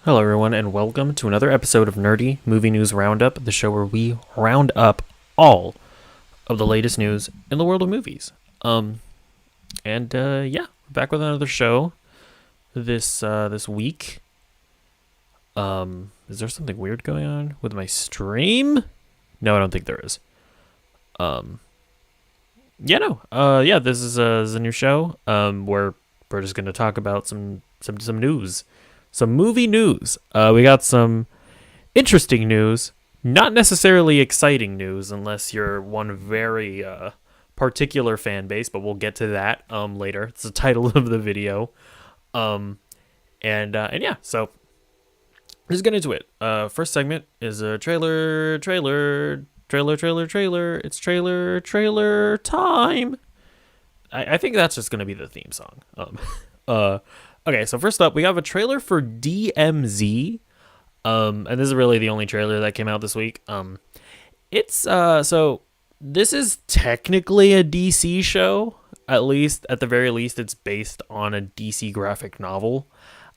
Hello, everyone, and welcome to another episode of Nerdy Movie News Roundup, the show where we round up all of the latest news in the world of movies. We're back with another show this week. Is there something weird going on with my stream? No, I don't think there is. This is a new show. Where we're just gonna talk about some news. Some movie news. We got some interesting news, not necessarily exciting news unless you're one very particular fan base, but we'll get to that later. It's the title of the video. So let's get into it. First segment is a trailer. It's trailer time. I think that's just gonna be the theme song. Okay, so first up, we have a trailer for DMZ, and this is really the only trailer that came out this week. So this is technically a DC show, at the very least, it's based on a DC graphic novel.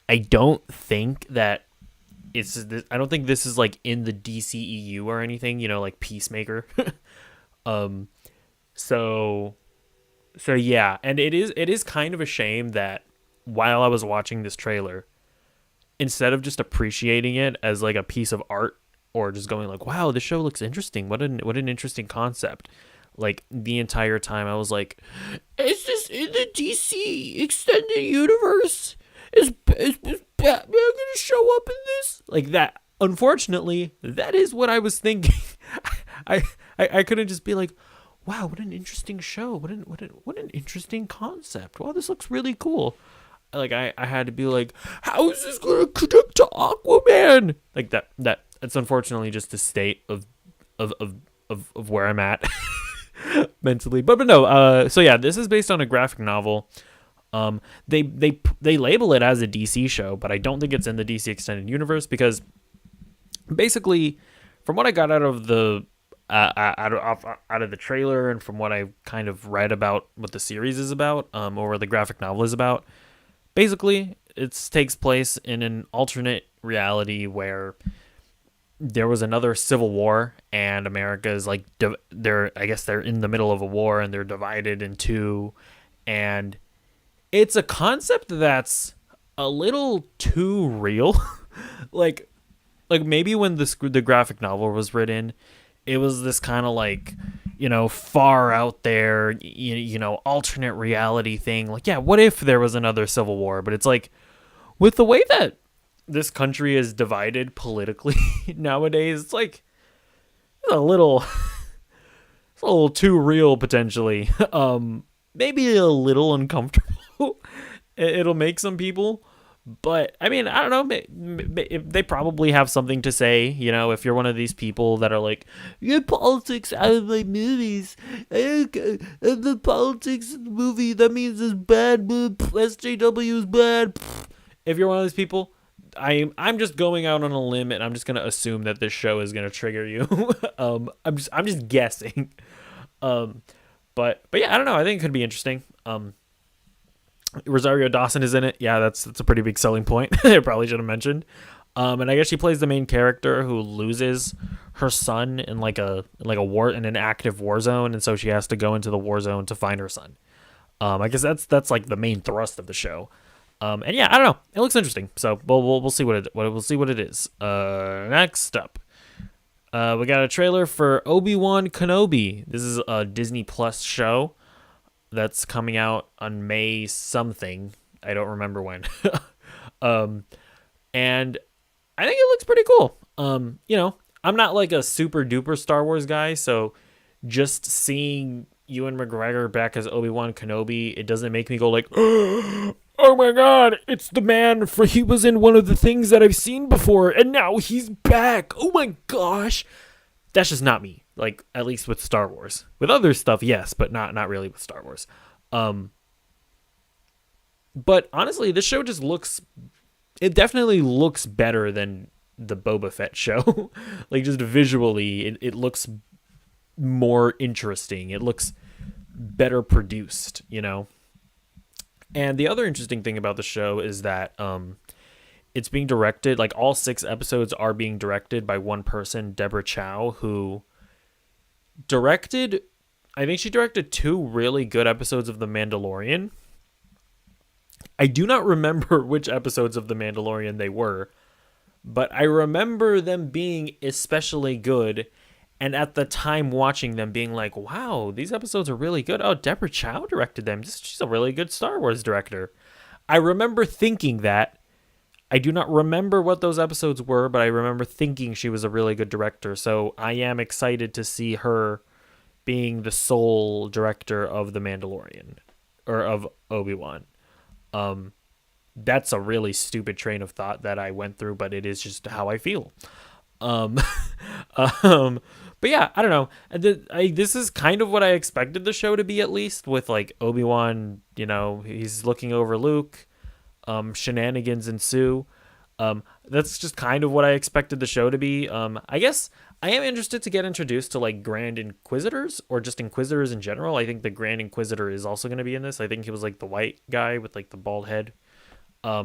I don't think this is like in the DCEU or anything, like Peacemaker. So yeah, and it is kind of a shame that while I was watching this trailer, instead of just appreciating it as like a piece of art or just going like, wow, this show looks interesting, what an interesting concept, like the entire time I was like, is this in the DC extended universe? Is Batman gonna show up in this? Like that. Unfortunately, that is what I was thinking. I couldn't just be like, wow, what an interesting show, what an interesting concept, wow, this looks really cool. Like I had to be like, how is this gonna connect to Aquaman? Like that's unfortunately just the state of where I'm at mentally. But no. So yeah, this is based on a graphic novel. They label it as a DC show, but I don't think it's in the DC extended universe because basically, from what I got out of the out of the trailer and from what I kind of read about what the series is about, or what the graphic novel is about. Basically, it takes place in an alternate reality where there was another civil war and America is like, they're in the middle of a war and they're divided in two. And it's a concept that's a little too real. like maybe when the graphic novel was written, it was this kind of like, far out there, alternate reality thing. Like, yeah, what if there was another civil war? But it's like, with the way that this country is divided politically nowadays, it's like it's a little too real potentially. Maybe a little uncomfortable. It'll make some people. But, I mean, I don't know, they probably have something to say, if you're one of these people that are like, get politics out of my movies, and the politics in the movie, that means it's bad, SJW is bad. If you're one of these people, I'm just going out on a limb, and I'm just going to assume that this show is going to trigger you. I'm just guessing. But yeah, I don't know, I think it could be interesting. Rosario Dawson is in it. Yeah, that's a pretty big selling point. I probably should have mentioned. And I guess she plays the main character who loses her son in like a war, in an active war zone, and so she has to go into the war zone to find her son. I guess that's like the main thrust of the show. And yeah, I don't know. It looks interesting. So we'll see what it is. Next up, we got a trailer for Obi-Wan Kenobi. This is a Disney Plus show that's coming out on May something. I don't remember when. And I think it looks pretty cool. I'm not like a super duper Star Wars guy, so just seeing Ewan McGregor back as Obi-Wan Kenobi, it doesn't make me go like, oh my god, it's the man he was in one of the things that I've seen before, and now he's back. Oh my gosh. That's just not me. Like, at least with Star Wars. With other stuff, yes, but not really with Star Wars. But honestly, this show just it definitely looks better than the Boba Fett show. Like, just visually, it looks more interesting. It looks better produced, And the other interesting thing about the show is that it's being directed, like all 6 episodes are being directed by one person, Deborah Chow, who directed, I think she directed 2 really good episodes of The Mandalorian. I do not remember which episodes of The Mandalorian they were, but I remember them being especially good. And at the time watching them being like, wow, these episodes are really good. Oh, Deborah Chow directed them. She's a really good Star Wars director. I remember thinking that. I do not remember what those episodes were, but I remember thinking she was a really good director. So I am excited to see her being the sole director of The Mandalorian or of Obi-Wan. That's a really stupid train of thought that I went through, but it is just how I feel. Um, but yeah, I don't know. This is kind of what I expected the show to be, at least with like Obi-Wan. He's looking over Luke. Shenanigans ensue. That's just kind of what I expected the show to be. I guess I am interested to get introduced to like Grand Inquisitors or just Inquisitors in general. I think the Grand Inquisitor is also going to be in this. I think he was like the white guy with like the bald head. I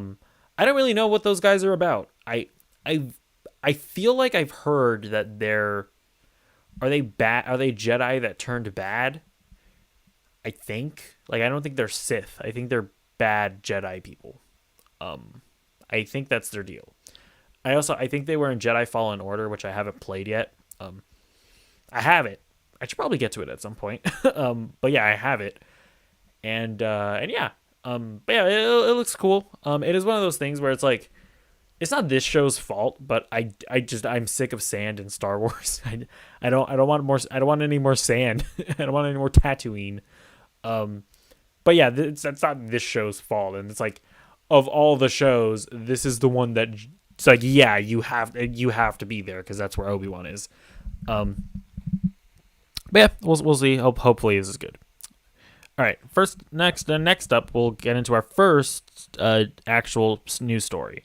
don't really know what those guys are about. I feel like I've heard that are they bad? Are they Jedi that turned bad? I think. Like, I don't think they're Sith. I think they're bad Jedi people. I think that's their deal. I think they were in Jedi Fallen Order, which I haven't played yet. I have it. I should probably get to it at some point. But yeah, I have it. And yeah. But yeah, it looks cool. It is one of those things where it's like, it's not this show's fault, but I'm sick of sand in Star Wars. I don't want any more sand. I don't want any more Tatooine. But yeah, that's not this show's fault. And it's like, of all the shows, this is the one that it's like, yeah, you have to be there because that's where Obi-Wan is. But yeah, we'll see. Hopefully this is good. All right, next up, we'll get into our first actual news story.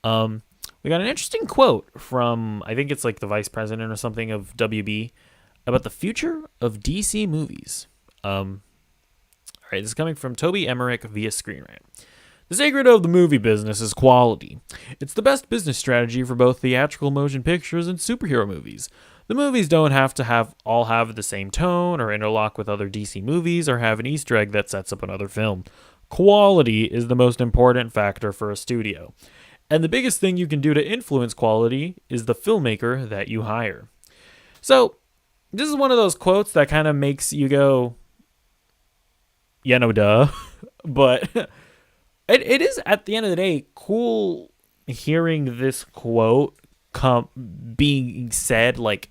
We got an interesting quote from, I think it's like the vice president or something of WB about the future of DC movies. All right, this is coming from Toby Emmerich via Screen Rant. The secret of the movie business is quality. It's the best business strategy for both theatrical motion pictures and superhero movies. The movies don't have to all have the same tone or interlock with other DC movies or have an Easter egg that sets up another film. Quality is the most important factor for a studio. And the biggest thing you can do to influence quality is the filmmaker that you hire. So, this is one of those quotes that kind of makes you go, yeah, no, duh. But it is, at the end of the day, cool hearing this quote being said, like,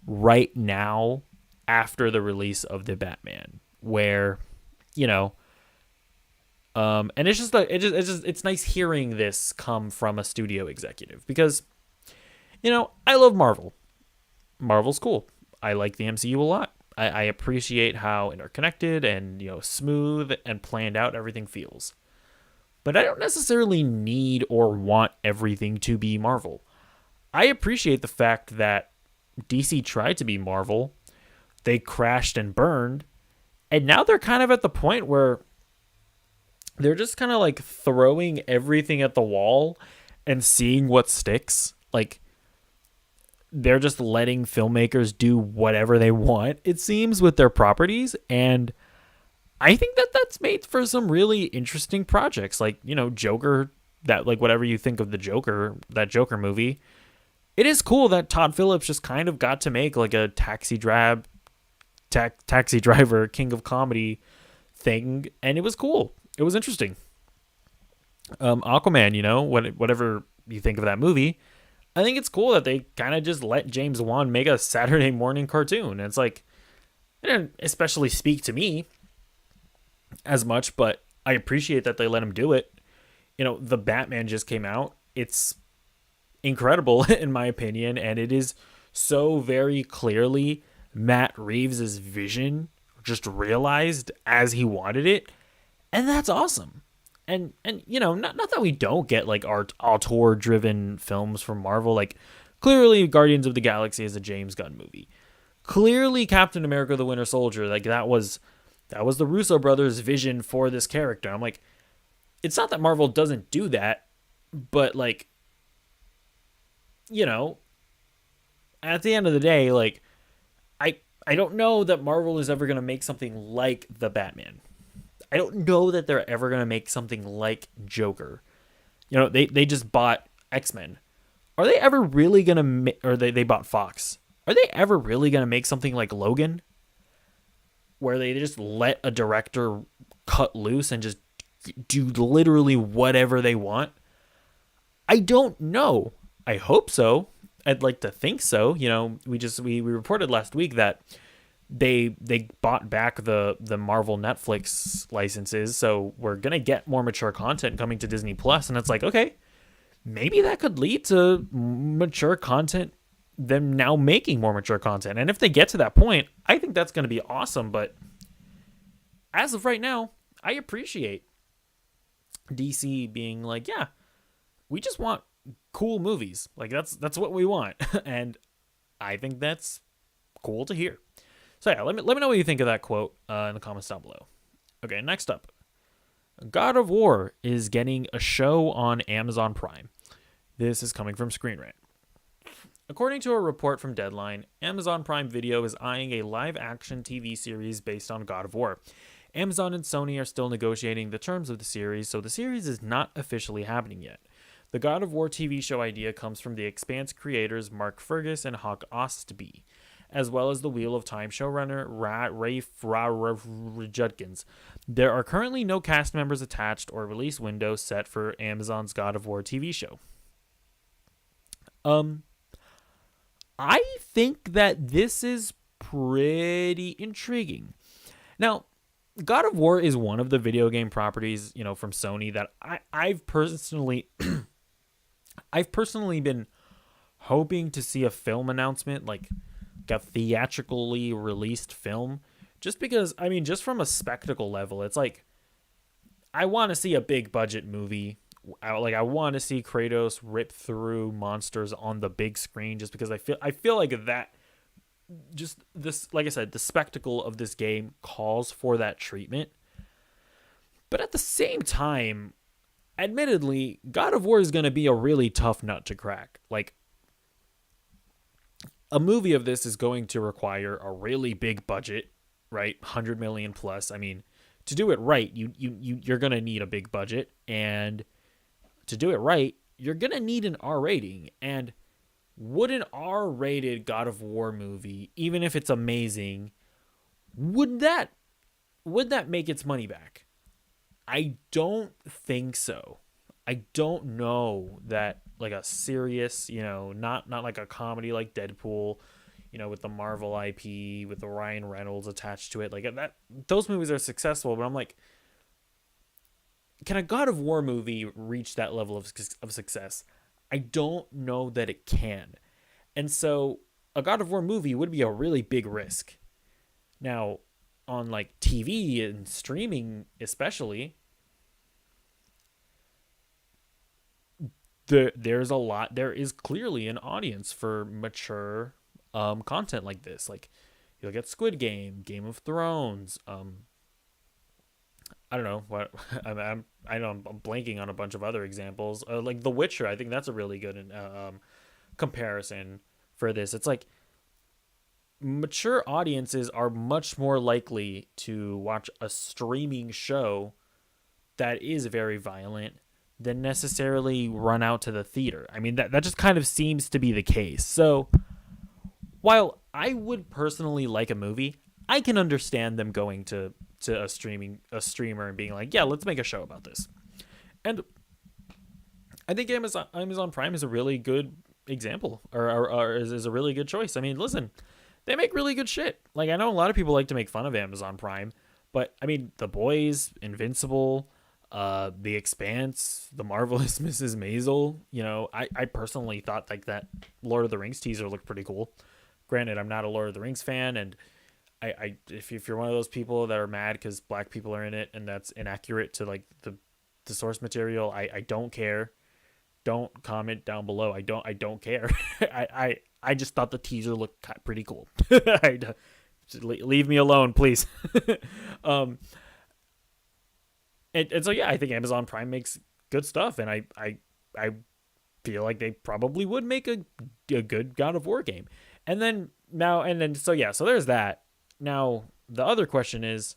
right now after the release of the Batman, where, and it's nice hearing this come from a studio executive because, I love Marvel. Marvel's cool. I like the MCU a lot. I appreciate how interconnected and, smooth and planned out everything feels. But I don't necessarily need or want everything to be Marvel. I appreciate the fact that DC tried to be Marvel. They crashed and burned. And now they're kind of at the point where they're just kind of like throwing everything at the wall and seeing what sticks. Like, they're just letting filmmakers do whatever they want, it seems, with their properties. And I think that that's made for some really interesting projects. Like, Joker, that, like, whatever you think of the Joker, that Joker movie, it is cool that Todd Phillips just kind of got to make like a taxi driver King of Comedy thing. And it was cool. It was interesting. Aquaman, whatever you think of that movie, I think it's cool that they kind of just let James Wan make a Saturday morning cartoon. And it's like, it didn't especially speak to me as much, but I appreciate that they let him do it. The Batman just came out. It's incredible in my opinion, and it is so very clearly Matt Reeves' vision just realized as he wanted it, and that's awesome. And not that we don't get like our auteur driven films from Marvel. Like, clearly Guardians of the Galaxy is a James Gunn movie. Clearly Captain America the Winter Soldier, like that was the Russo brothers' vision for this character. I'm like, it's not that Marvel doesn't do that, But like, you know, at the end of the day, like I don't know that Marvel is ever going to make something like the Batman. I don't know that they're ever going to make something like Joker. You know, they just bought X-Men. Are they ever really going to or they bought Fox. Are they ever really going to make something like Logan where they just let a director cut loose and just do literally whatever they want? I don't know. I hope so. I'd like to think so. You know, we reported last week that they bought back the Marvel Netflix licenses, so we're gonna get more mature content coming to Disney Plus, and it's like, okay, maybe that could lead to mature content, them now making more mature content, and if they get to that point, I think that's gonna be awesome. But as of right now, I appreciate DC being like, yeah, we just want cool movies, like that's what we want, and I think that's cool to hear. So yeah, let me know what you think of that quote in the comments down below. Okay, next up, God of War is getting a show on Amazon Prime. This is coming from Screen Rant. According to a report from Deadline, Amazon Prime Video is eyeing a live-action TV series based on God of War. Amazon and Sony are still negotiating the terms of the series, so the series is not officially happening yet. The God of War TV show idea comes from The Expanse creators Mark Fergus and Hawk Ostby, as well as the Wheel of Time showrunner Rafe Judkins. There are currently no cast members attached or release windows set for Amazon's God of War TV show. I think that this is pretty intriguing. Now, God of War is one of the video game properties, you know, from Sony that I've personally been hoping to see a film announcement, like a theatrically released film, just because, I mean, just from a spectacle level, it's like I want to see a big budget movie. I want to see Kratos rip through monsters on the big screen, just because I feel like that, just this, like I said, the spectacle of this game calls for that treatment. But at the same time, admittedly, God of War is going to be a really tough nut to crack. Like, a movie of this is going to require a really big budget, right? 100 million plus. I mean, to do it right, you're going to need a big budget, and to do it right, you're going to need an R rating. And would an R-rated God of War movie, even if it's amazing, would that make its money back? I don't think so. I don't know that, like, a serious, you know, not like a comedy like Deadpool, you know, with the Marvel IP, with the Ryan Reynolds attached to it, like that, those movies are successful, but I'm like, can a God of War movie reach that level of success? I don't know that it can. And so a God of War movie would be a really big risk. Now, on like TV and streaming especially, there is clearly an audience for mature content like this. Like, you'll get Squid Game, Game of Thrones, I don't know what I know I'm blanking on a bunch of other examples, like The Witcher. I think that's a really good comparison for this. It's like mature audiences are much more likely to watch a streaming show that is very violent than necessarily run out to the theater. I mean, that just kind of seems to be the case. So while I would personally like a movie, I can understand them going to a streamer and being like, yeah, let's make a show about this. And I think Amazon Prime is a really good example, or is a really good choice. I mean, listen, they make really good shit. Like, I know a lot of people like to make fun of Amazon Prime, but I mean, The Boys, Invincible, The Expanse, The Marvelous Mrs. Maisel. You know, I personally thought like that Lord of the Rings teaser looked pretty cool. Granted, I'm not a Lord of the Rings fan, and if you're one of those people that are mad because black people are in it and that's inaccurate to like the source material, I don't care. Don't comment down below. I don't care. I just thought the teaser looked pretty cool. Leave me alone, please. And so yeah, I think Amazon Prime makes good stuff, and I I feel like they probably would make a good God of War game. And then so there's that. Now the other question is,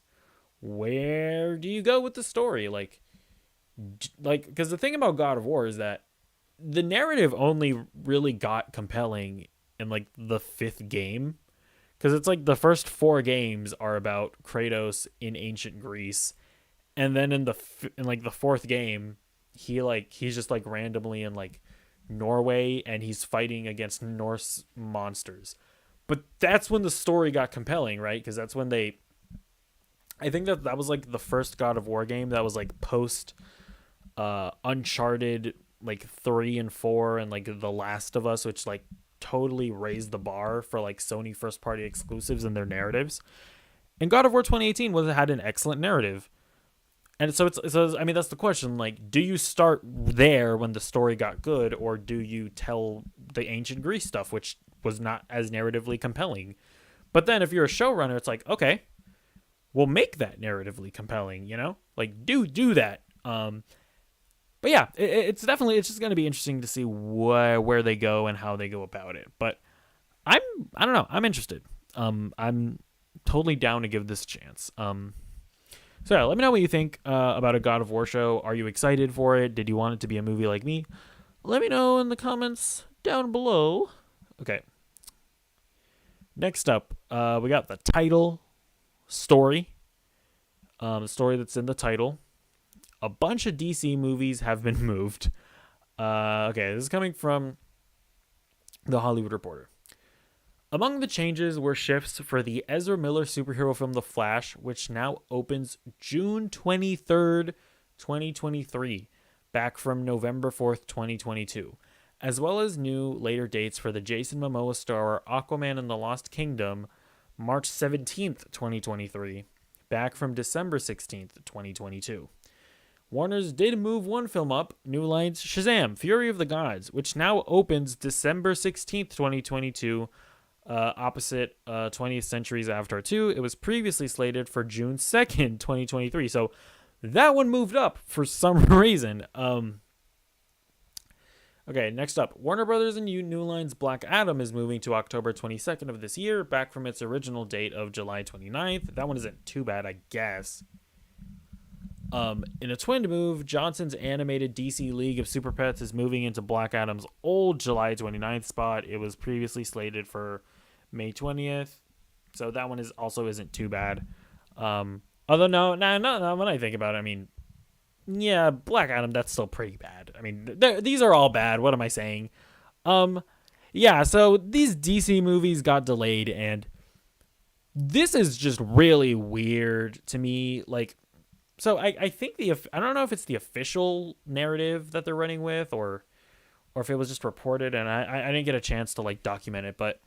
where do you go with the story? Because the thing about God of War is that the narrative only really got compelling in like the fifth game, because it's like the first four games are about Kratos in ancient Greece, and then in like the fourth game, he's just like randomly in like Norway, and he's fighting against Norse monsters. But that's when the story got compelling, right? Because that's when I think that was like the first God of War game that was like post Uncharted, like 3 and 4, and like The Last of Us, which like totally raised the bar for like Sony first party exclusives and their narratives. And God of War 2018 had an excellent narrative. And so I mean, that's the question. Like, do you start there when the story got good, or do you tell the ancient Greece stuff, which was not as narratively compelling? But then if you're a showrunner, it's like, okay, we'll make that narratively compelling, like do that. But yeah, it's just going to be interesting to see where they go and how they go about it. But I don't know. I'm interested. I'm totally down to give this a chance. So yeah, let me know what you think about a God of War show. Are you excited for it? Did you want it to be a movie like me? Let me know in the comments down below. Okay. Next up, we got the title story. The story that's in the title. A bunch of DC movies have been moved. Okay, this is coming from The Hollywood Reporter. Among the changes were shifts for the Ezra Miller superhero film The Flash, which now opens June 23rd, 2023, back from November 4th, 2022, as well as new later dates for the Jason Momoa star Aquaman and the Lost Kingdom, March 17th, 2023, back from December 16th, 2022. Warner's did move one film up, New Line's Shazam! Fury of the Gods, which now opens December 16th, 2022, opposite 20th Century's Avatar 2. It was previously slated for June 2nd, 2023. So that one moved up for some reason. Okay, next up. Warner Brothers and New Line's Black Adam is moving to October 22nd of this year, back from its original date of July 29th. That one isn't too bad, I guess. In a twin move, Johnson's animated DC League of Super Pets is moving into Black Adam's old July 29th spot. It was previously slated for May 20th, so that one isn't too bad. Although no, when I think about it, I mean, yeah, Black Adam, that's still pretty bad. I mean, these are all bad. What am I saying? Yeah, so these DC movies got delayed, and this is just really weird to me. Like, so I think I don't know if it's the official narrative that they're running with, or if it was just reported, and I didn't get a chance to like document it, but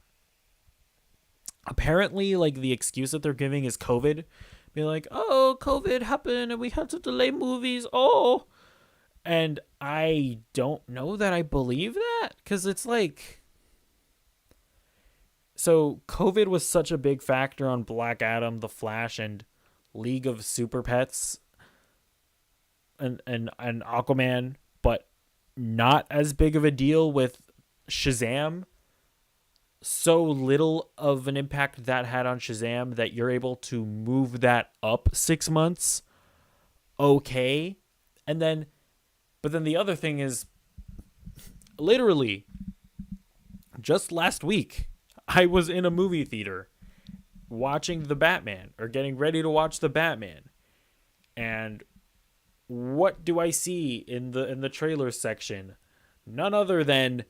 apparently like the excuse that they're giving is COVID. Be like, oh, COVID happened and we had to delay movies. Oh, and I don't know that I believe that, because it's like, so COVID was such a big factor on Black Adam, The Flash, and League of Super Pets and Aquaman, but not as big of a deal with Shazam. So little of an impact that had on Shazam that you're able to move that up 6 months. Okay. But then the other thing is, literally just last week, I was in a movie theater watching The Batman, or getting ready to watch The Batman. And what do I see in the trailers section? None other than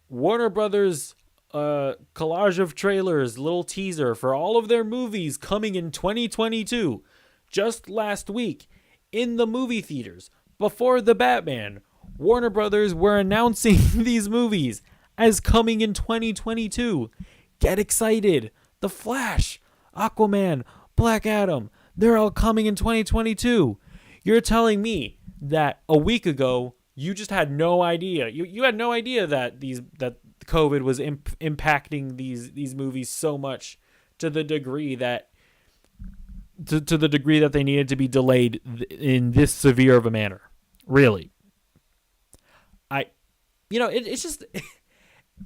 Warner Brothers collage of trailers, little teaser for all of their movies coming in 2022. Just last week, in the movie theaters, before The Batman, Warner Brothers were announcing these movies as coming in 2022. Get excited. The Flash, Aquaman, Black Adam, they're all coming in 2022. You're telling me that a week ago you just had no idea. You had no idea that COVID was impacting these movies so much, to the degree that they needed to be delayed in this severe of a manner. Really. it's just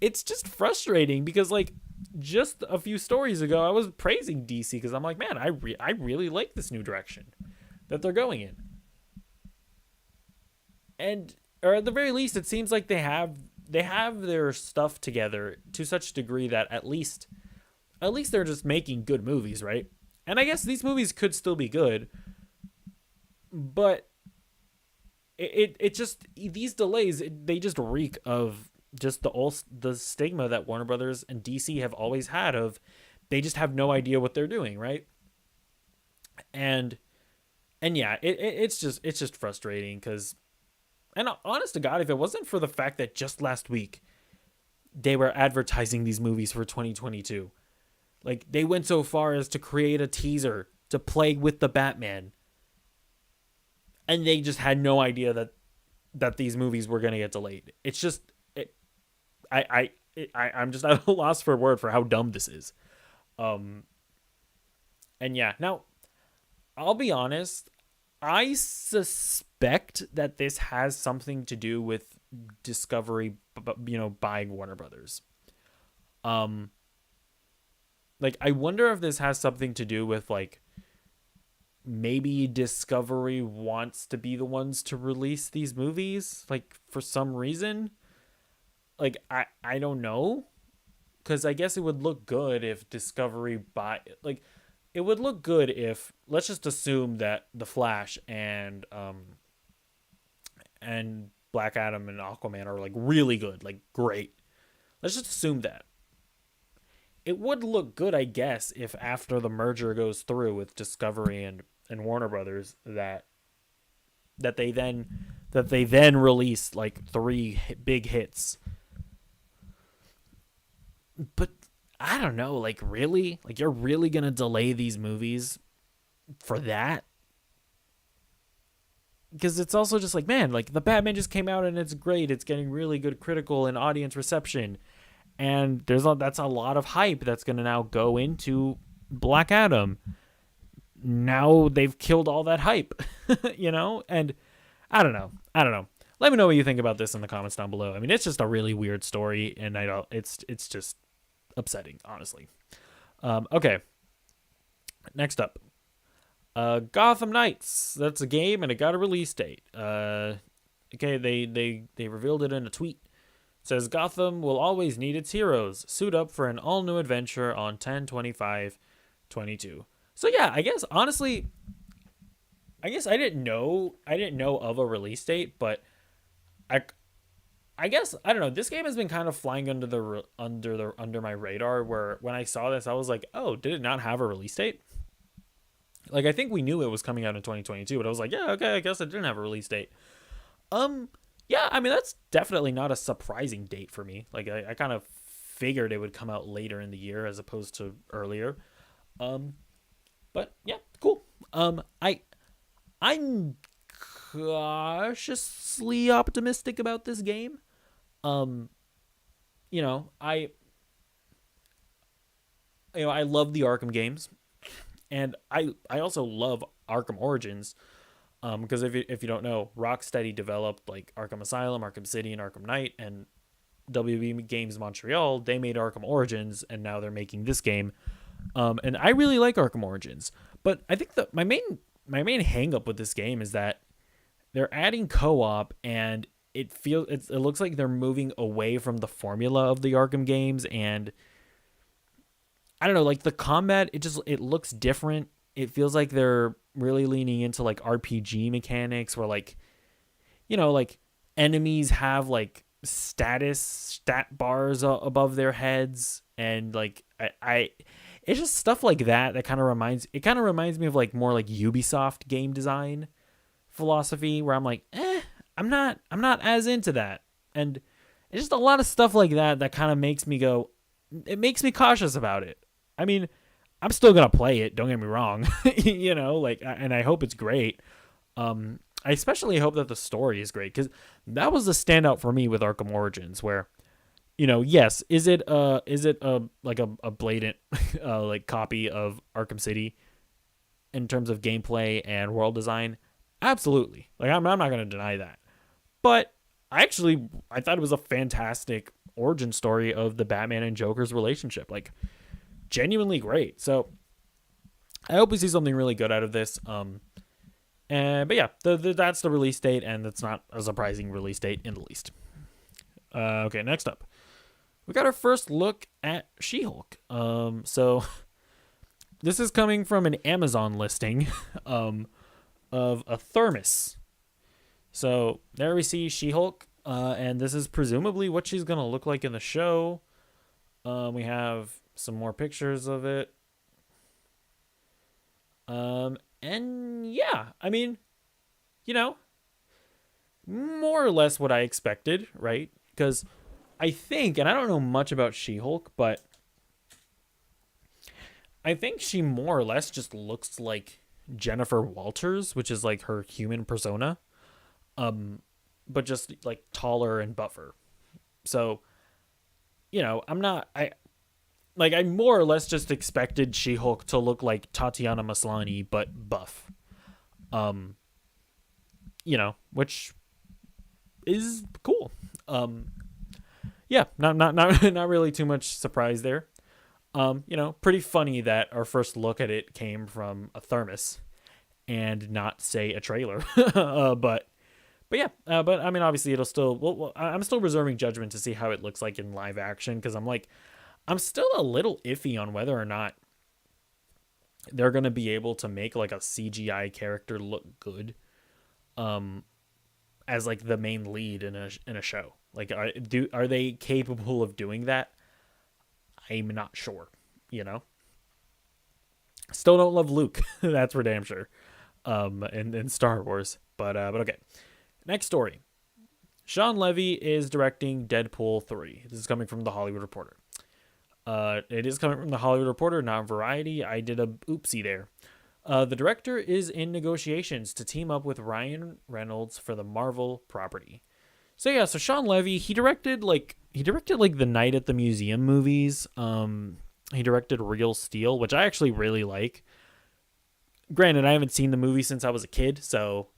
it's just frustrating because like just a few stories ago I was praising DC because I'm like, man, I really like this new direction that they're going in, and or at the very least, it seems like they have their stuff together to such a degree that at least they're just making good movies, right? And I guess these movies could still be good, but it just these delays they just reek of just the stigma that Warner Brothers and DC have always had of they just have no idea what they're doing, right? And yeah, it's just frustrating because and honest to God, if it wasn't for the fact that just last week they were advertising these movies for 2022, like they went so far as to create a teaser to play with the Batman, and they just had no idea that these movies were gonna get delayed. It's just I'm just at a loss for word for how dumb this is. Um, and yeah, now I'll be honest. I suspect that this has something to do with Discovery, buying Warner Brothers. Um, like I wonder if this has something to do with like maybe Discovery wants to be the ones to release these movies, like for some reason. Like I don't know, because I guess it would look good if Discovery buy like it would look good if let's just assume that the Flash and Black Adam and Aquaman are like really good, like great. Let's just assume that. It would look good, I guess, if after the merger goes through with Discovery and Warner Brothers that they then release like three big hits. But I don't know, like really? Like you're really going to delay these movies for that? Because it's also just like, man, like the Batman just came out and it's great. It's getting really good critical and audience reception. And that's a lot of hype that's going to now go into Black Adam. Now they've killed all that hype, And I don't know. Let me know what you think about this in the comments down below. I mean, it's just a really weird story, and it's just upsetting, honestly. Okay. Next up, Gotham Knights. That's a game, and it got a release date. Okay, they revealed it in a tweet. It says Gotham will always need its heroes. Suit up for an all-new adventure on 10/25/22. So yeah, I guess honestly, I didn't know of a release date, but I guess I don't know. This game has been kind of flying under my radar. Where when I saw this, I was like, oh, did it not have a release date? Like I think we knew it was coming out in 2022, but I was like, yeah, okay, I guess it didn't have a release date. Yeah, I mean that's definitely not a surprising date for me. Like I kind of figured it would come out later in the year as opposed to earlier. But yeah, cool. I'm cautiously optimistic about this game. Um, you know, I I love the Arkham games, and I also love Arkham Origins. Because if you don't know, Rocksteady developed like Arkham Asylum, Arkham City, and Arkham Knight, and WB Games Montreal they made Arkham Origins, and now they're making this game. And I really like Arkham Origins, but I think that my main hang up with this game is that they're adding co-op, and it looks like they're moving away from the formula of the Arkham games, and I don't know, like the combat, it looks different. It feels like they're really leaning into like RPG mechanics where like like enemies have like stat bars above their heads, and like I it's just stuff like that kind of reminds me of like more like Ubisoft game design philosophy where I'm like, I'm not as into that. And it's just a lot of stuff like that kind of makes me cautious about it. I mean, I'm still going to play it, don't get me wrong. And I hope it's great. I especially hope that the story is great, cuz that was the standout for me with Arkham Origins where yes, is it like a blatant like copy of Arkham City in terms of gameplay and world design? Absolutely. Like I'm not going to deny that. But I thought it was a fantastic origin story of the Batman and Joker's relationship. Like, genuinely great. So I hope we see something really good out of this. But yeah, that's the release date, and that's not a surprising release date in the least. Okay, next up, we got our first look at She-Hulk. So this is coming from an Amazon listing of a thermos. So there we see She-Hulk, and this is presumably what she's gonna look like in the show. We have some more pictures of it. And yeah, I mean, more or less what I expected, right? Because I think, and I don't know much about She-Hulk, but I think she more or less just looks like Jennifer Walters, which is like her human persona, but just like taller and buffer. So, I more or less just expected She-Hulk to look like Tatiana Maslany, but buff. Which is cool. Yeah, not really too much surprise there. Pretty funny that our first look at it came from a thermos and not, say, a trailer. But yeah, but I mean, obviously it'll still, I'm still reserving judgment to see how it looks like in live action, because I'm still a little iffy on whether or not they're going to be able to make like a CGI character look good as like the main lead in a show. Like, are they capable of doing that? I'm not sure, Still don't love Luke. That's for damn sure. In Star Wars, but okay. Next story. Sean Levy is directing Deadpool 3. This is coming from The Hollywood Reporter. It is coming from The Hollywood Reporter, not Variety. I did a oopsie there. The director is in negotiations to team up with Ryan Reynolds for the Marvel property. So yeah, so Sean Levy, he directed like the Night at the Museum movies. He directed Real Steel, which I actually really like. Granted, I haven't seen the movie since I was a kid, so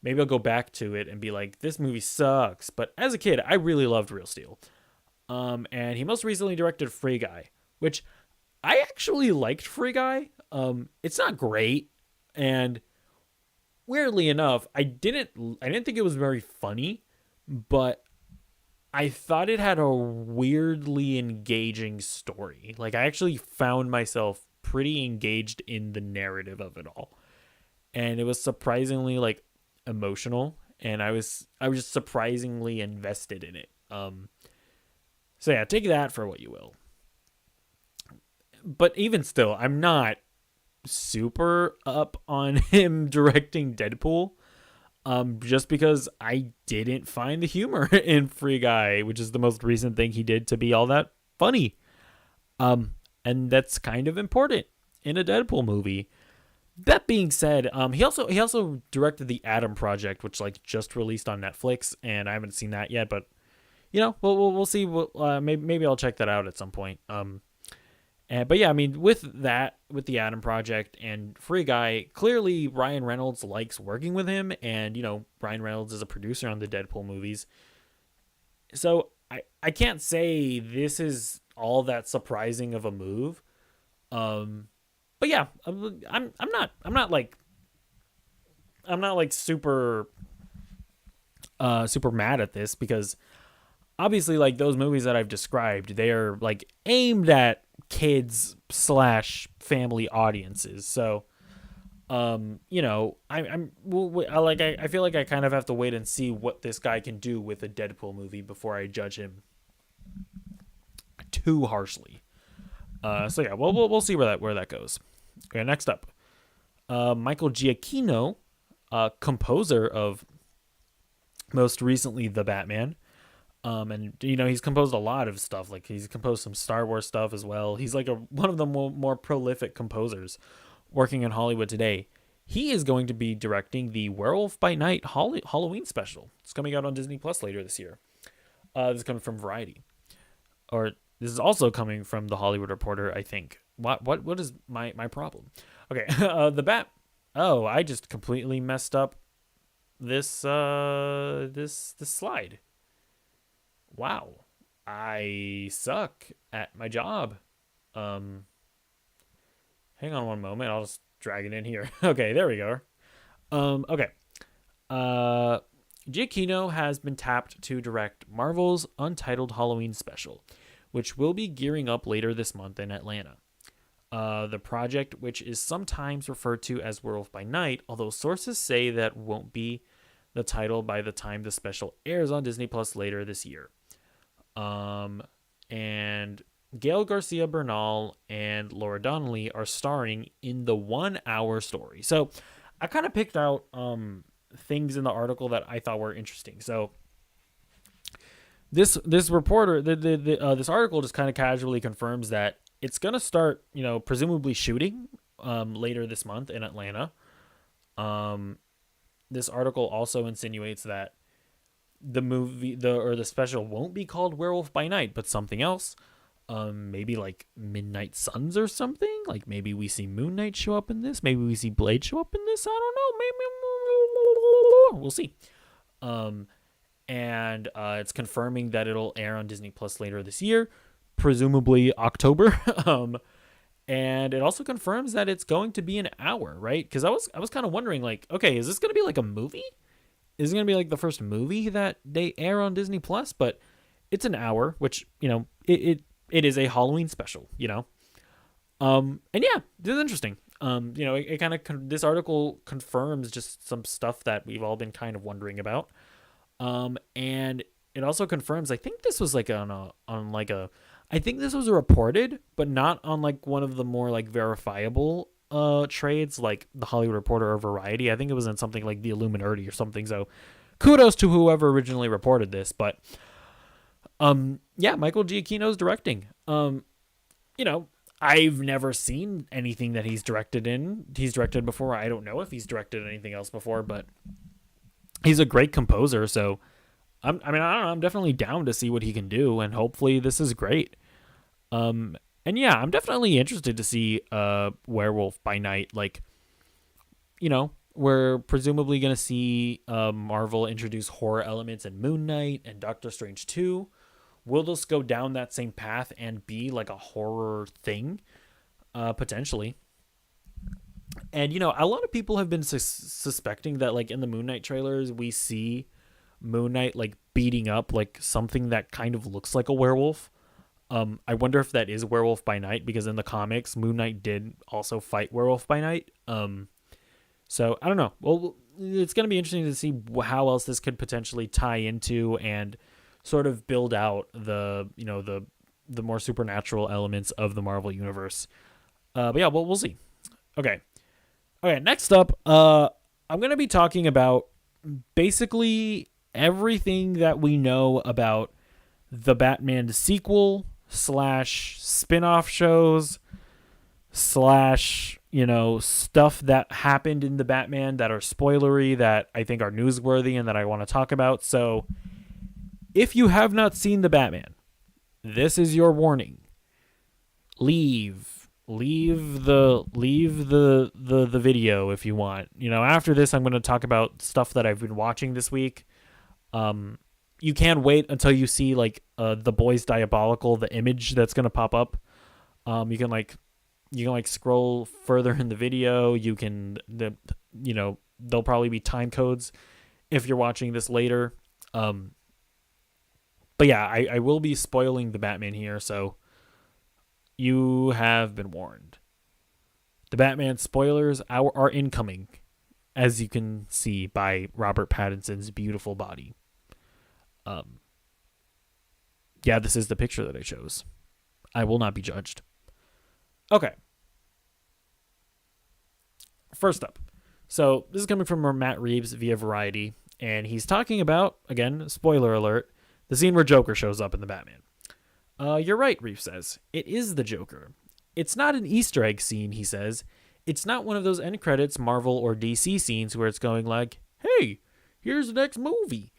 maybe I'll go back to it and be like, this movie sucks. But as a kid, I really loved Real Steel. And he most recently directed Free Guy, which I actually liked. Free Guy. It's not great, and weirdly enough, I didn't think it was very funny, but I thought it had a weirdly engaging story. Like, I actually found myself pretty engaged in the narrative of it all, and it was surprisingly like emotional, and I was just surprisingly invested in it. So yeah, take that for what you will. But even still, I'm not super up on him directing Deadpool. Just because I didn't find the humor in Free Guy, which is the most recent thing he did to be all that funny. And that's kind of important in a Deadpool movie. That being said, he also directed the Adam Project, which like just released on Netflix, and I haven't seen that yet, but we'll see. Maybe I'll check that out at some point. But yeah, I mean, with the Adam Project and Free Guy, clearly Ryan Reynolds likes working with him, and Ryan Reynolds is a producer on the Deadpool movies. So I can't say this is all that surprising of a move. But yeah, I'm not like super mad at this, because obviously, like, those movies that I've described, they are like aimed at kids / family audiences. So, I feel like I kind of have to wait and see what this guy can do with a Deadpool movie before I judge him too harshly. So yeah, we'll see where that goes. Okay, next up, Michael Giacchino, composer of most recently The Batman. And he's composed a lot of stuff. Like, he's composed some Star Wars stuff as well. He's like one of the more prolific composers working in Hollywood today. He is going to be directing the Werewolf by Night Halloween special. It's coming out on Disney Plus later this year. This is coming from Variety, or this is also coming from The Hollywood Reporter, I think. What is my problem? Okay, the Bat. Oh, I just completely messed up this slide. Wow. I suck at my job. Um Hang on one moment. I'll just drag it in here. Okay, there we go. Okay. Uh Giacchino has been tapped to direct Marvel's untitled Halloween special, which will be gearing up later this month in Atlanta. The project, which is sometimes referred to as Werewolf by Night, although sources say that won't be the title by the time the special airs on Disney Plus later this year. And Gail Garcia Bernal and Laura Donnelly are starring in the 1 hour story. So I kind of picked out things in the article that I thought were interesting. So this reporter, this article just kind of casually confirms that it's gonna start, presumably shooting later this month in Atlanta. This article also insinuates that the special won't be called Werewolf by Night, but something else. Maybe like Midnight Suns or something. Like maybe we see Moon Knight show up in this. Maybe we see Blade show up in this. I don't know. Maybe we'll see. And it's confirming that it'll air on Disney Plus later this year, presumably October. And it also confirms that it's going to be an hour, right? Because I was kind of wondering, like, okay, is this going to be like a movie? Is it going to be like the first movie that they air on Disney Plus? But it's an hour, which it is a Halloween special, and yeah, this is interesting. It kind of this article confirms just some stuff that we've all been kind of wondering about. And it also confirms, I think this was like I think this was reported, but not on like one of the more like verifiable trades like the Hollywood Reporter or Variety. I think it was in something like the Illuminati or something. So kudos to whoever originally reported this, but yeah, Michael Giacchino's directing. I've never seen anything that he's directed before. I don't know if he's directed anything else before, but he's a great composer, so I don't know, I'm definitely down to see what he can do, and hopefully this is great. And yeah, I'm definitely interested to see Werewolf by Night. Like, we're presumably going to see Marvel introduce horror elements in Moon Knight and Doctor Strange 2. Will this go down that same path and be like a horror thing? Potentially. And, a lot of people have been suspecting that, like, in the Moon Knight trailers, we see Moon Knight, like, beating up, like, something that kind of looks like a werewolf. I wonder if that is Werewolf by Night, because in the comics, Moon Knight did also fight Werewolf by Night. So, I don't know. Well, it's going to be interesting to see how else this could potentially tie into and sort of build out the more supernatural elements of the Marvel Universe. But yeah, we'll see. Okay, next up, I'm going to be talking about basically everything that we know about the Batman sequel / spin-off shows / stuff that happened in the Batman that are spoilery, that I think are newsworthy and that I want to talk about. So if you have not seen the Batman, this is your warning. Leave the video if you want. After this, I'm going to talk about stuff that I've been watching this week. You can wait until you see like The Boys Diabolical, the image that's going to pop up. You can scroll further in the video. There'll probably be time codes if you're watching this later. But yeah, I will be spoiling the Batman here, so you have been warned. The Batman spoilers are incoming, as you can see by Robert Pattinson's beautiful body. Yeah, this is the picture that I chose. I will not be judged. Okay. First up. So this is coming from Matt Reeves via Variety, and he's talking about, again, spoiler alert, the scene where Joker shows up in the Batman. You're right, Reeves says. It is the Joker. It's not an Easter egg scene, he says. It's not one of those end credits Marvel or DC scenes where it's going like, hey, here's the next movie.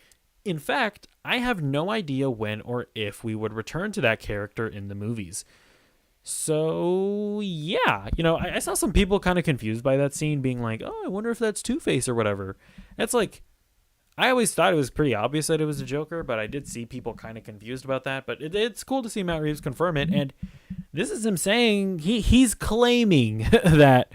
In fact, I have no idea when or if we would return to that character in the movies. So, yeah, I saw some people kind of confused by that scene, being like, oh, I wonder if that's Two-Face or whatever. That's like, I always thought it was pretty obvious that it was the Joker, but I did see people kind of confused about that. But it's cool to see Matt Reeves confirm it, and this is him saying he's claiming that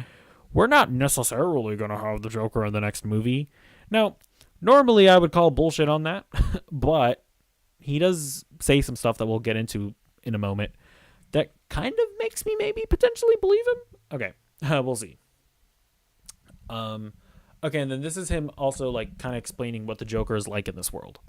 we're not necessarily going to have the Joker in the next movie. Now, normally I would call bullshit on that, but he does say some stuff that we'll get into in a moment that kind of makes me maybe potentially believe him. Okay, we'll see. Okay, and then this is him also like kind of explaining what the Joker is like in this world.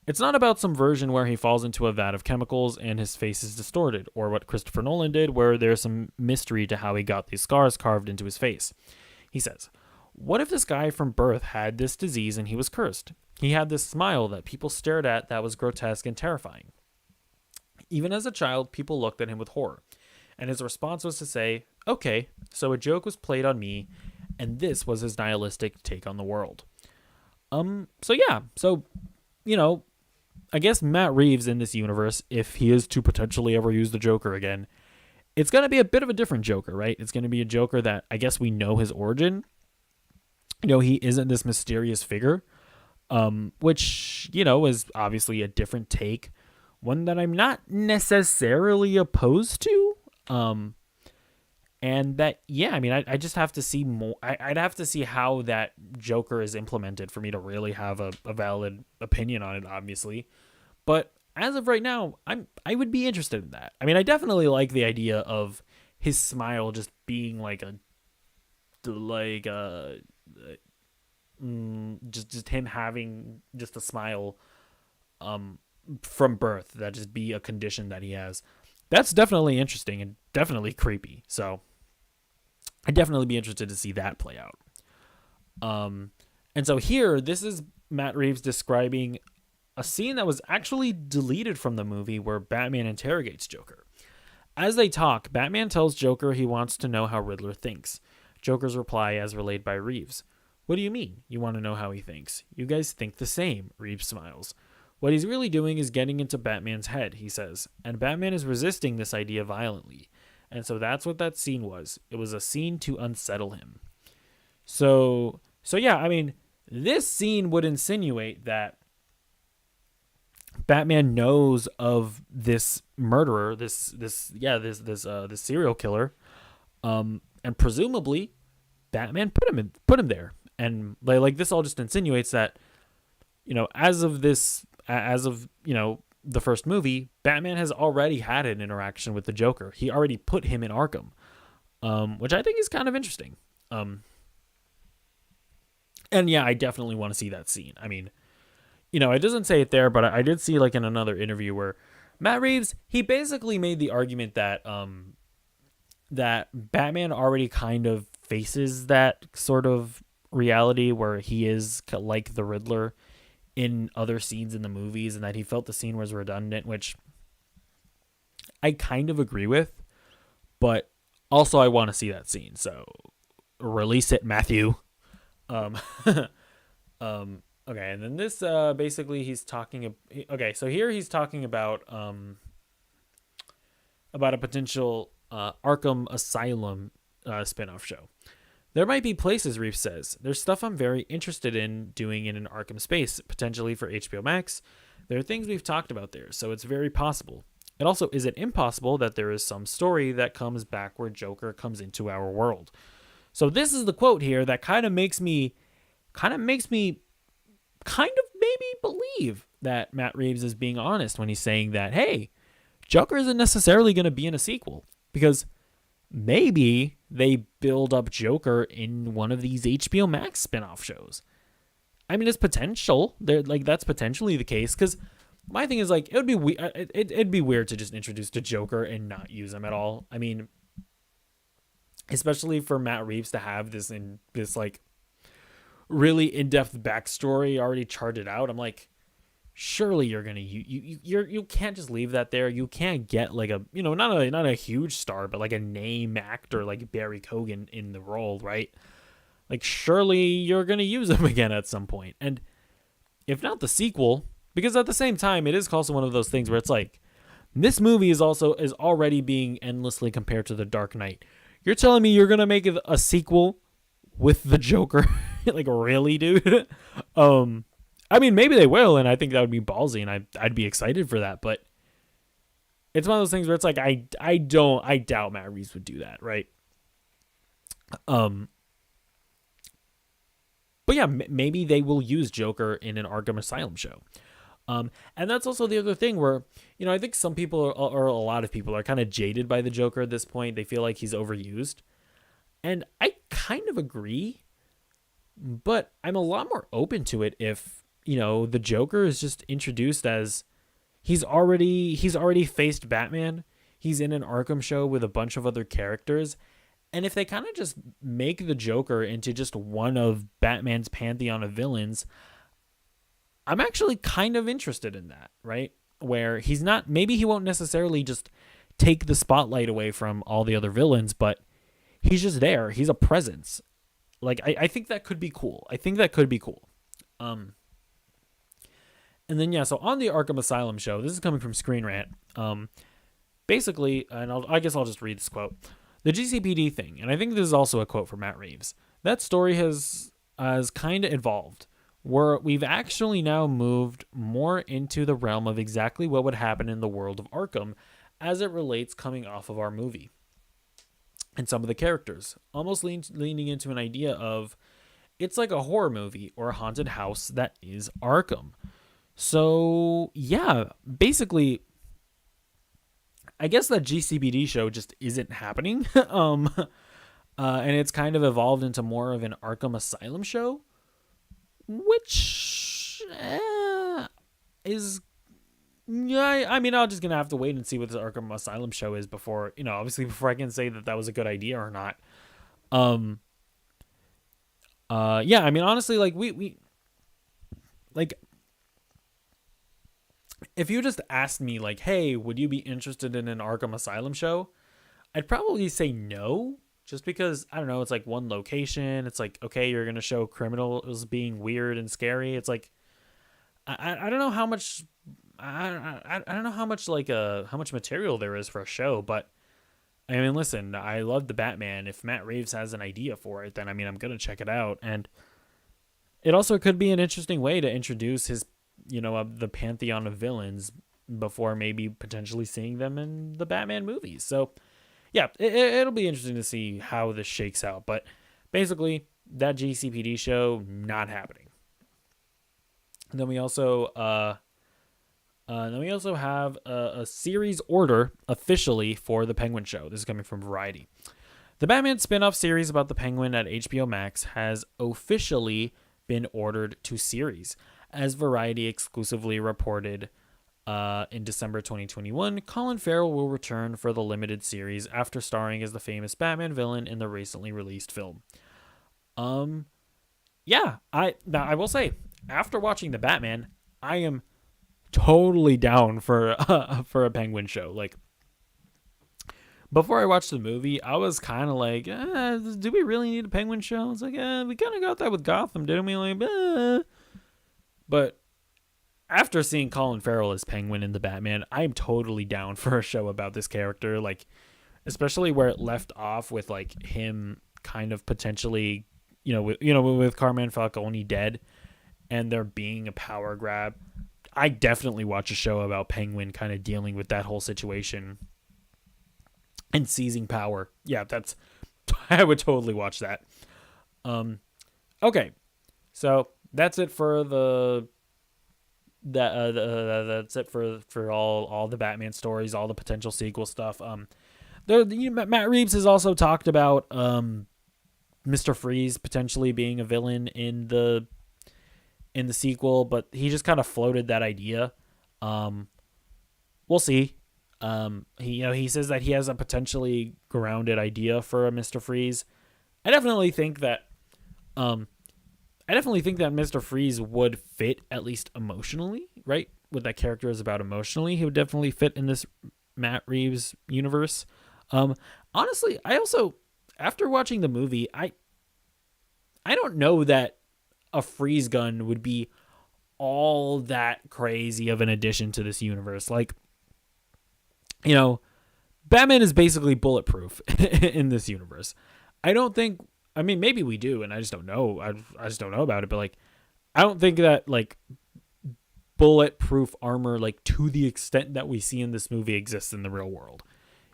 It's not about some version where he falls into a vat of chemicals and his face is distorted, or what Christopher Nolan did, where there's some mystery to how he got these scars carved into his face. He says, what if this guy from birth had this disease and he was cursed? He had this smile that people stared at that was grotesque and terrifying. Even as a child, people looked at him with horror. And his response was to say, okay, so a joke was played on me, and this was his nihilistic take on the world. So you know, I guess Matt Reeves in this universe, if he is to potentially ever use the Joker again, it's going to be a bit of a different Joker, right? It's going to be a Joker that I guess we know his origin. You know, he isn't this mysterious figure, which, you know, is obviously a different take, one that I'm not necessarily opposed to. And that, yeah, I mean, I just have to see more. I'd have to see how that Joker is implemented for me to really have a valid opinion on it, obviously. But as of right now, I would be interested in that. I mean, I definitely like the idea of his smile just being just him having just a smile from birth, that just be a condition that he has. That's definitely interesting and definitely creepy. So I'd definitely be interested to see that play out. And so here, this is Matt Reeves describing a scene that was actually deleted from the movie where Batman interrogates Joker. As they talk, Batman tells Joker he wants to know how Riddler thinks. Joker's reply, as relayed by Reeves: what do you mean, you want to know how he thinks? You guys think the same, Reeves smiles. What he's really doing is getting into Batman's head, he says, and Batman is resisting this idea violently. And so that's what that scene was. It was a scene to unsettle him. So yeah, I mean, this scene would insinuate that Batman knows of this murderer, this serial killer, and presumably Batman put him there. And like this all just insinuates that, you know, as of you know, the first movie, Batman has already had an interaction with the Joker. He already put him in Arkham, which I think is kind of interesting. And yeah, I definitely want to see that scene. I mean, you know, it doesn't say it there, but I did see like in another interview where Matt Reeves, he basically made the argument that that Batman already kind of faces that sort of reality where he is like the Riddler in other scenes in the movies, and that he felt the scene was redundant, which I kind of agree with, but also I want to see that scene, so release it, Matthew. Okay, and then this basically he's talking. Okay, so here he's talking about a potential Arkham Asylum spinoff show. There might be places, Reeves says. There's stuff I'm very interested in doing in an Arkham space, potentially for HBO Max. There are things we've talked about there, so it's very possible. It also isn't impossible that there is some story that comes back where Joker comes into our world. So this is the quote here that kind of makes me maybe believe that Matt Reeves is being honest when he's saying that, hey, Joker isn't necessarily going to be in a sequel, because maybe they build up Joker in one of these HBO Max spinoff shows. I mean, it's potential. That's potentially the case, because my thing is, like, it'd be weird to just introduce the Joker and not use him at all. I mean, especially for Matt Reeves to have this like really in-depth backstory already charted out. I'm like, surely you're gonna you can't just leave that there. You can't get like a, you know, not a huge star, but like a name actor like Barry Keoghan in the role, right? Like, surely you're gonna use him again at some point, and if not the sequel, because at the same time it is also one of those things where it's like, this movie is already being endlessly compared to The Dark Knight. You're telling me you're gonna make a sequel with the Joker? Like, really, dude? I mean, maybe they will, and I think that would be ballsy, and I'd be excited for that. But it's one of those things where it's like I doubt Matt Reeves would do that, right? Um, but yeah, maybe they will use Joker in an Arkham Asylum show. And that's also the other thing where, I think some people or a lot of people are kind of jaded by the Joker at this point. They feel like he's overused. And I kind of agree, but I'm a lot more open to it if, the Joker is just introduced as he's already faced Batman. He's in an Arkham show with a bunch of other characters. And if they kind of just make the Joker into just one of Batman's pantheon of villains, I'm actually kind of interested in that, right? Where he's not, maybe he won't necessarily just take the spotlight away from all the other villains, but he's just there. He's a presence. Like, I think that could be cool. And then, yeah, so on the Arkham Asylum show, this is coming from Screen Rant. Basically, and I guess I'll just read this quote. The GCPD thing, and I think this is also a quote from Matt Reeves. That story has kind of evolved, where we've actually now moved more into the realm of exactly what would happen in the world of Arkham as it relates coming off of our movie. And some of the characters, almost leaning into an idea of it's like a horror movie or a haunted house that is Arkham. So, yeah, basically, I guess that GCPD show just isn't happening. And it's kind of evolved into more of an Arkham Asylum show, which is, yeah, I mean, I'm just going to have to wait and see what the Arkham Asylum show is before, obviously before I can say that was a good idea or not. Yeah, I mean, honestly, like we like, if you just asked me like, hey, would you be interested in an Arkham Asylum show? I'd probably say no, just because, I don't know, it's like one location. It's like, okay, you're going to show criminals being weird and scary. It's like, I don't know how much, I don't know how much how much material there is for a show, but I mean, listen, I love the Batman. If Matt Reeves has an idea for it, then I mean, I'm going to check it out. And it also could be an interesting way to introduce his, the pantheon of villains before maybe potentially seeing them in the Batman movies. So yeah, it'll be interesting to see how this shakes out. But basically, that GCPD show, not happening. And then we also have a series order officially for the Penguin show. This is coming from Variety. The Batman spin-off series about the Penguin at HBO Max has officially been ordered to series. As Variety exclusively reported in December 2021, Colin Farrell will return for the limited series after starring as the famous Batman villain in the recently released film. Yeah, I will say, after watching the Batman, I am totally down for a Penguin show. Like, before I watched the movie, I was kind of like, do we really need a Penguin show? It's like, we kind of got that with Gotham, didn't we? Like, But after seeing Colin Farrell as Penguin in the Batman, I'm totally down for a show about this character. Like, especially where it left off with like him kind of potentially, with Carmine Falcone dead, and there being a power grab. I definitely watch a show about Penguin kind of dealing with that whole situation and seizing power. Yeah, I would totally watch that. Okay, so that's it for that's it for all the Batman stories, all the potential sequel stuff. Matt Reeves has also talked about Mr. Freeze potentially being a villain in the sequel, but he just kind of floated that idea. We'll see. He says that he has a potentially grounded idea for a Mr. Freeze. I definitely think that Mr. Freeze would fit, at least emotionally, right? What that character is about emotionally, he would definitely fit in this Matt Reeves universe. Honestly, I also, after watching the movie, I don't know that a freeze gun would be all that crazy of an addition to this universe. Like, Batman is basically bulletproof in this universe. I mean, maybe we do, and I just don't know. I just don't know about it. But like, I don't think that like bulletproof armor, like to the extent that we see in this movie, exists in the real world.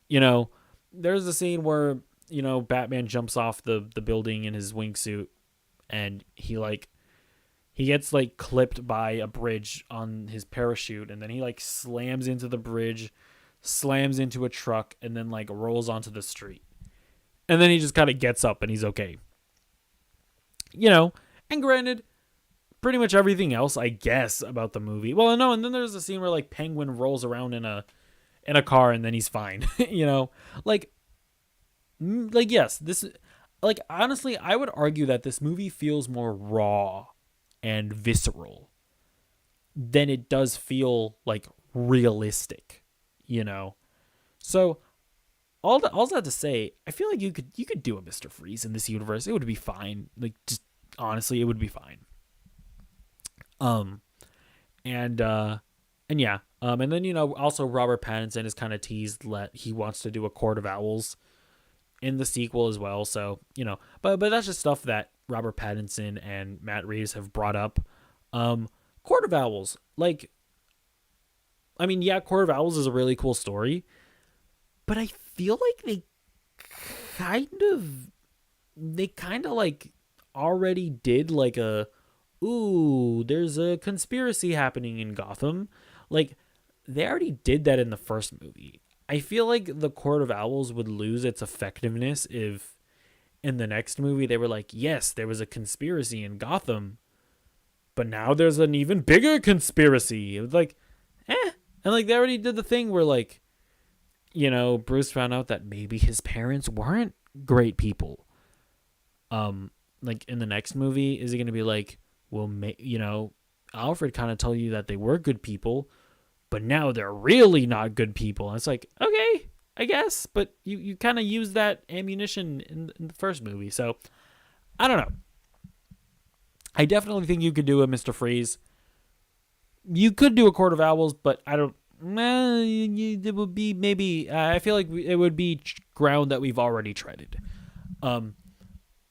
You know, there's a scene where, you know, Batman jumps off the building in his wingsuit, and he gets like clipped by a bridge on his parachute, and then he like slams into the bridge, slams into a truck, and then like rolls onto the street. And then he just kind of gets up and he's okay. You know, and granted, pretty much everything else, I guess, about the movie. Well, no, and then there's a scene where like Penguin rolls around in a car and then he's fine. You know, like yes, this, like, honestly, I would argue that this movie feels more raw and visceral than it does feel like realistic, you know. So all that to say, I feel like you could do a Mr. Freeze in this universe. It would be fine. Like, just honestly, it would be fine. And yeah. And then, you know, also Robert Pattinson is kind of teased that he wants to do a Court of Owls in the sequel as well. So, you know, but that's just stuff that Robert Pattinson and Matt Reeves have brought up. Court of Owls, like, I mean, yeah, Court of Owls is a really cool story, but I feel like they kind of like already did like there's a conspiracy happening in Gotham. Like, they already did that in the first movie. I feel like the Court of Owls would lose its effectiveness if in the next movie they were like, yes, there was a conspiracy in Gotham, but now there's an even bigger conspiracy. It was like, and like they already did the thing where, like, you know, Bruce found out that maybe his parents weren't great people. Like in the next movie, is he going to be like, well, you know, Alfred kind of told you that they were good people, but now they're really not good people. And it's like, okay, I guess, but you kind of use that ammunition in the first movie. So I don't know. I definitely think you could do a Mr. Freeze. You could do a Court of Owls, but I don't. It would be maybe. I feel like it would be ground that we've already treaded.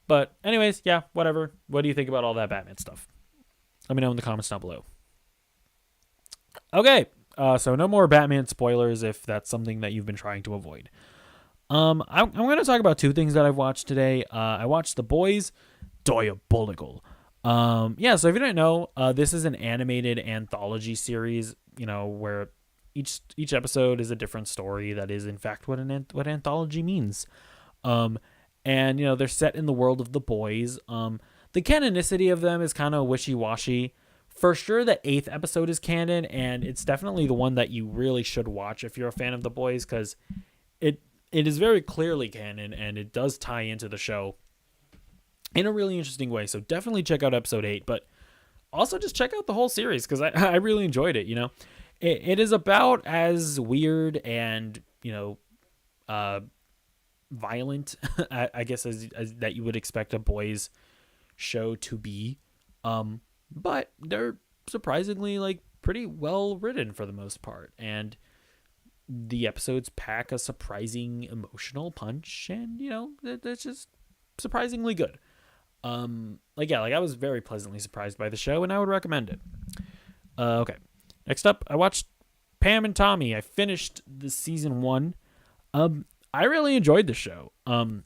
But anyways, yeah, whatever. What do you think about all that Batman stuff? Let me know in the comments down below. Okay, so no more Batman spoilers if that's something that you've been trying to avoid. I'm going to talk about two things that I've watched today. I watched The Boys, Diabolical. Yeah, so if you don't know, this is an animated anthology series, you know, where each episode is a different story that is in fact what anthology means. And you know, they're set in the world of The Boys. The canonicity of them is kind of wishy-washy. For sure, the 8th episode is canon, and it's definitely the one that you really should watch if you're a fan of The Boys, because it is very clearly canon, and it does tie into the show in a really interesting way. So definitely check out episode 8, but also just check out the whole series, because I really enjoyed it, you know. It is about as weird and, you know, violent, I guess, as that you would expect a boys show to be. But they're surprisingly, like, pretty well written for the most part. And the episodes pack a surprising emotional punch, and, you know, that's just surprisingly good. Like, yeah, like, I was very pleasantly surprised by the show, and I would recommend it. Okay. Next up, I watched Pam and Tommy. I finished the season 1. I really enjoyed the show. You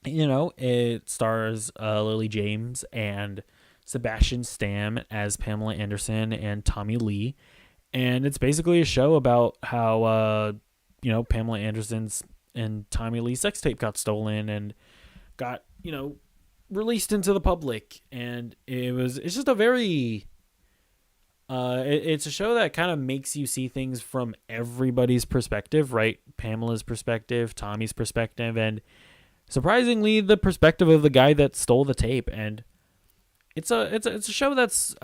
know, it stars Lily James and Sebastian Stan as Pamela Anderson and Tommy Lee. And it's basically a show about how, you know, Pamela Anderson's and Tommy Lee's sex tape got stolen and got, you know, released into the public. And it's just a very, it's a show that kind of makes you see things from everybody's perspective, right? Pamela's perspective, Tommy's perspective, and surprisingly, the perspective of the guy that stole the tape. And it's a show that's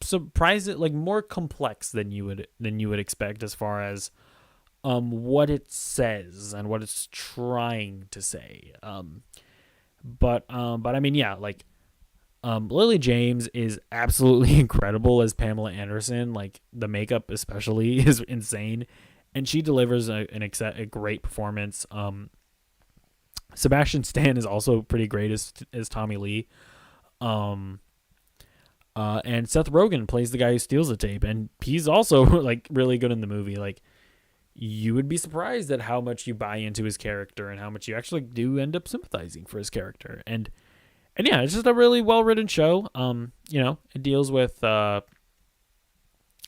surprising, like more complex than you would expect as far as what it says and what it's trying to say. But I mean, yeah, like Lily James is absolutely incredible as Pamela Anderson. Like, the makeup especially is insane, and she delivers a great performance. Sebastian Stan is also pretty great as Tommy Lee. And Seth Rogen plays the guy who steals the tape, and he's also like really good in the movie. Like, you would be surprised at how much you buy into his character and how much you actually do end up sympathizing for his character. And yeah, it's just a really well written show. It deals with the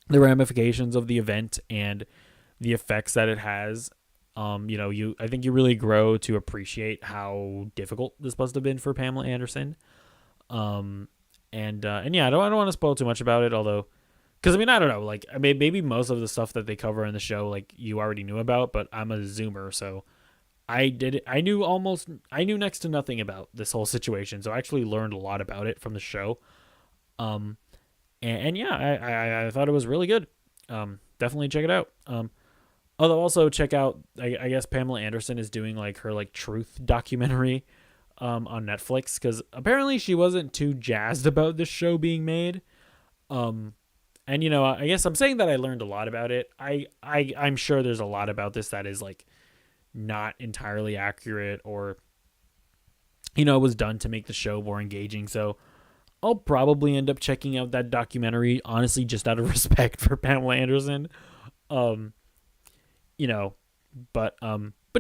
ramifications of the event and the effects that it has. I think you really grow to appreciate how difficult this must have been for Pamela Anderson. And yeah, I don't want to spoil too much about it, although, because I mean, I don't know, like, I mean, maybe most of the stuff that they cover in the show, like, you already knew about, but I'm a Zoomer, so I knew next to nothing about this whole situation, so I actually learned a lot about it from the show. Um, and yeah, I thought it was really good. Definitely check it out. Although also check out, I guess Pamela Anderson is doing like her like truth documentary on Netflix, because apparently she wasn't too jazzed about this show being made. And I guess I'm saying that I learned a lot about it. I'm sure there's a lot about this that is like not entirely accurate, or was done to make the show more engaging. So I'll probably end up checking out that documentary, honestly, just out of respect for Pamela Anderson. Um, you know, but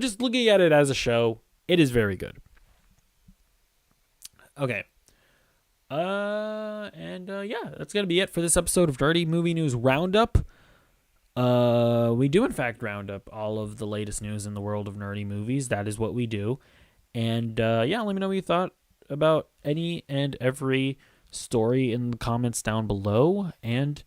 just looking at it as a show, it is very good. Okay. Yeah, that's gonna be it for this episode of Dirty Movie News Roundup. We do in fact round up all of the latest news in the world of nerdy movies. That is what we do. And yeah, let me know what you thought about any and every story in the comments down below. And